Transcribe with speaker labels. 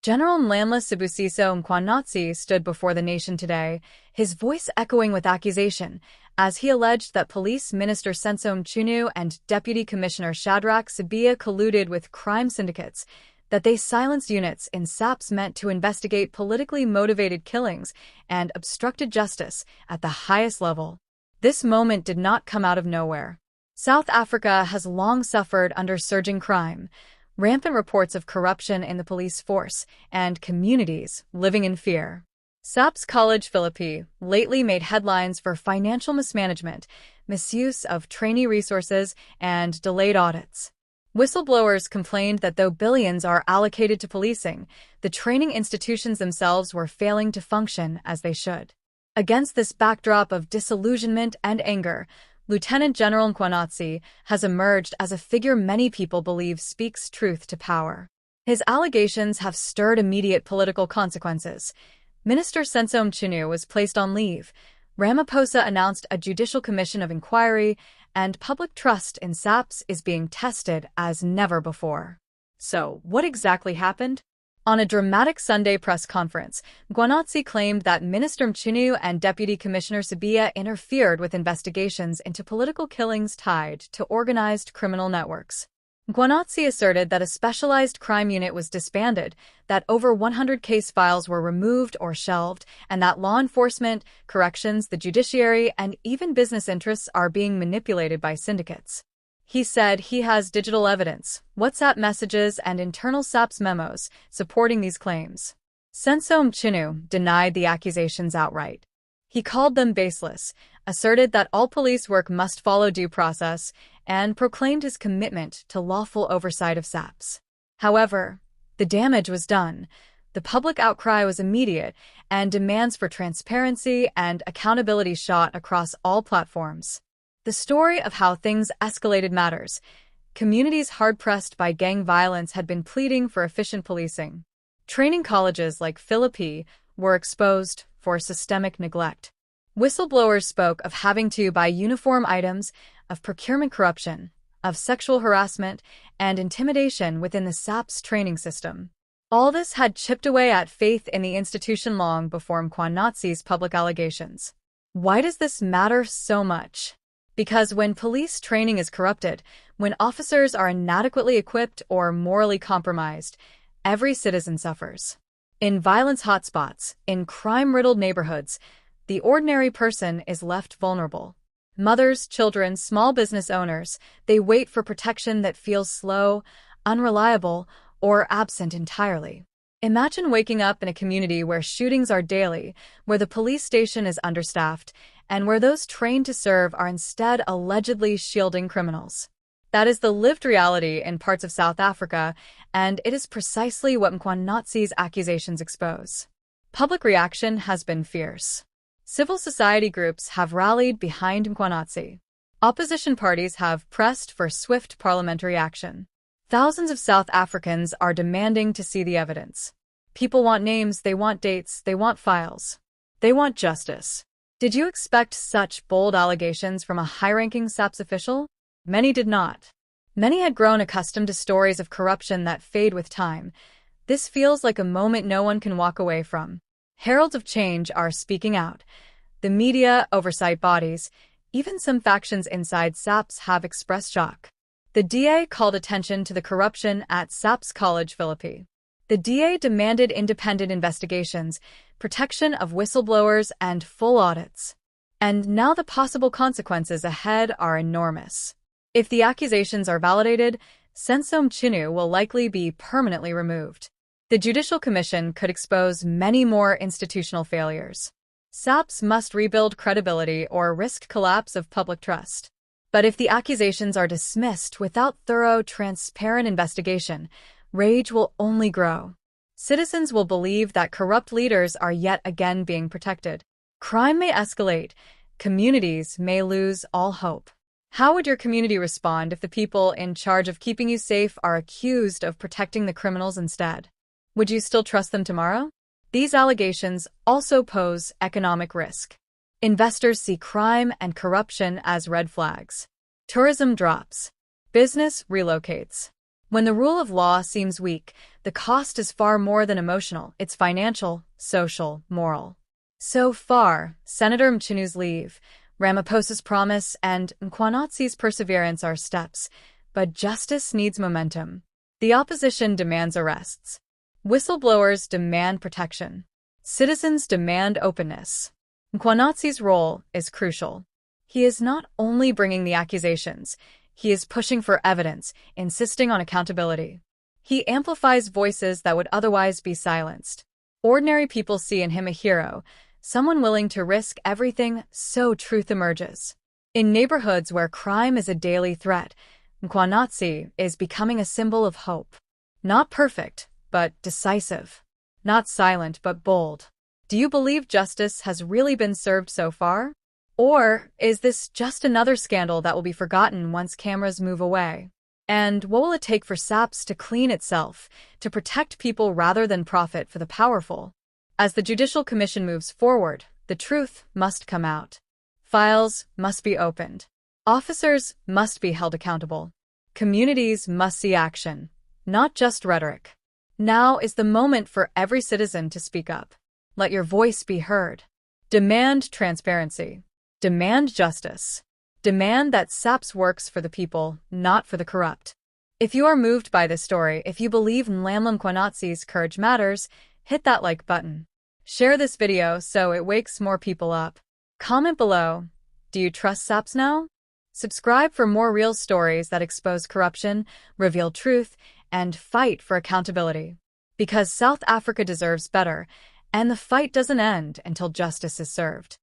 Speaker 1: General Nhlanhla Sibusiso Mkhwanazi stood before the nation today, his voice echoing with accusation, as he alleged that Police Minister Senzo Mchunu and Deputy Commissioner Shadrack Sibiya colluded with crime syndicates, that they silenced units in SAPS meant to investigate politically motivated killings and obstructed justice at the highest level. This moment did not come out of nowhere. South Africa has long suffered under surging crime, rampant reports of corruption in the police force, and communities living in fear. SAPS College Philippi lately made headlines for financial mismanagement, misuse of trainee resources, and delayed audits. Whistleblowers complained that though billions are allocated to policing, the training institutions themselves were failing to function as they should. Against this backdrop of disillusionment and anger, Lieutenant General Mkhwanazi has emerged as a figure many people believe speaks truth to power. His allegations have stirred immediate political consequences. Minister Senzo Mchunu was placed on leave. Ramaphosa announced a judicial commission of inquiry, and public trust in SAPS is being tested as never before. So, what exactly happened? On a dramatic Sunday press conference, Mkhwanazi claimed that Minister Mchunu and Deputy Commissioner Sibiya interfered with investigations into political killings tied to organized criminal networks. Mkhwanazi asserted that a specialized crime unit was disbanded, that over 100 case files were removed or shelved, and that law enforcement, corrections, the judiciary, and even business interests are being manipulated by syndicates. He said he has digital evidence, WhatsApp messages, and internal SAPS memos supporting these claims. Senzo Mchunu denied the accusations outright. He called them baseless, asserted that all police work must follow due process, and proclaimed his commitment to lawful oversight of SAPS. However, the damage was done. The public outcry was immediate, and demands for transparency and accountability shot across all platforms. The story of how things escalated matters. Communities hard-pressed by gang violence had been pleading for efficient policing. Training colleges like Philippi were exposed for systemic neglect. Whistleblowers spoke of having to buy uniform items, of procurement corruption, of sexual harassment, and intimidation within the SAPS training system. All this had chipped away at faith in the institution long before Mkhwanazi's public allegations. Why does this matter so much? Because when police training is corrupted, when officers are inadequately equipped or morally compromised, every citizen suffers. In violence hotspots, in crime-riddled neighborhoods, the ordinary person is left vulnerable. Mothers, children, small business owners, they wait for protection that feels slow, unreliable, or absent entirely. Imagine waking up in a community where shootings are daily, where the police station is understaffed, and where those trained to serve are instead allegedly shielding criminals. That is the lived reality in parts of South Africa, and it is precisely what Mkhwanazi's accusations expose. Public reaction has been fierce. Civil society groups have rallied behind Mkhwanazi. Opposition parties have pressed for swift parliamentary action. Thousands of South Africans are demanding to see the evidence. People want names, they want dates, they want files. They want justice. Did you expect such bold allegations from a high-ranking SAPS official? Many did not. Many had grown accustomed to stories of corruption that fade with time. This feels like a moment no one can walk away from. Heralds of change are speaking out. The media, oversight bodies, even some factions inside SAPS have expressed shock. The DA called attention to the corruption at SAPS College Philippi. The DA demanded independent investigations, protection of whistleblowers, and full audits. And now the possible consequences ahead are enormous. If the accusations are validated, Senzo Mchunu will likely be permanently removed. The Judicial Commission could expose many more institutional failures. SAPS must rebuild credibility or risk collapse of public trust. But if the accusations are dismissed without thorough, transparent investigation, rage will only grow. Citizens will believe that corrupt leaders are yet again being protected. Crime may escalate. Communities may lose all hope. How would your community respond if the people in charge of keeping you safe are accused of protecting the criminals instead? Would you still trust them tomorrow? These allegations also pose economic risk. Investors see crime and corruption as red flags. Tourism drops. Business relocates. When the rule of law seems weak, the cost is far more than emotional. It's financial, social, moral. So far, Senator Mchunu's leave, Ramaphosa's promise, and Mkhwanazi's perseverance are steps, but justice needs momentum. The opposition demands arrests. Whistleblowers demand protection. Citizens demand openness. Mkhwanazi's role is crucial. He is not only bringing the accusations, he is pushing for evidence, insisting on accountability. He amplifies voices that would otherwise be silenced. Ordinary people see in him a hero, someone willing to risk everything so truth emerges. In neighborhoods where crime is a daily threat, Mkhwanazi is becoming a symbol of hope. Not perfect, but decisive. Not silent, but bold. Do you believe justice has really been served so far? Or is this just another scandal that will be forgotten once cameras move away? And what will it take for SAPS to clean itself, to protect people rather than profit for the powerful? As the Judicial Commission moves forward, the truth must come out. Files must be opened. Officers must be held accountable. Communities must see action, not just rhetoric. Now is the moment for every citizen to speak up. Let your voice be heard. Demand transparency. Demand justice. Demand that SAPS works for the people, not for the corrupt. If you are moved by this story, if you believe Nhlanhla Mkhwanazi's courage matters, hit that like button. Share this video so it wakes more people up. Comment below, do you trust SAPS now? Subscribe for more real stories that expose corruption, reveal truth, and fight for accountability. Because South Africa deserves better, and the fight doesn't end until justice is served.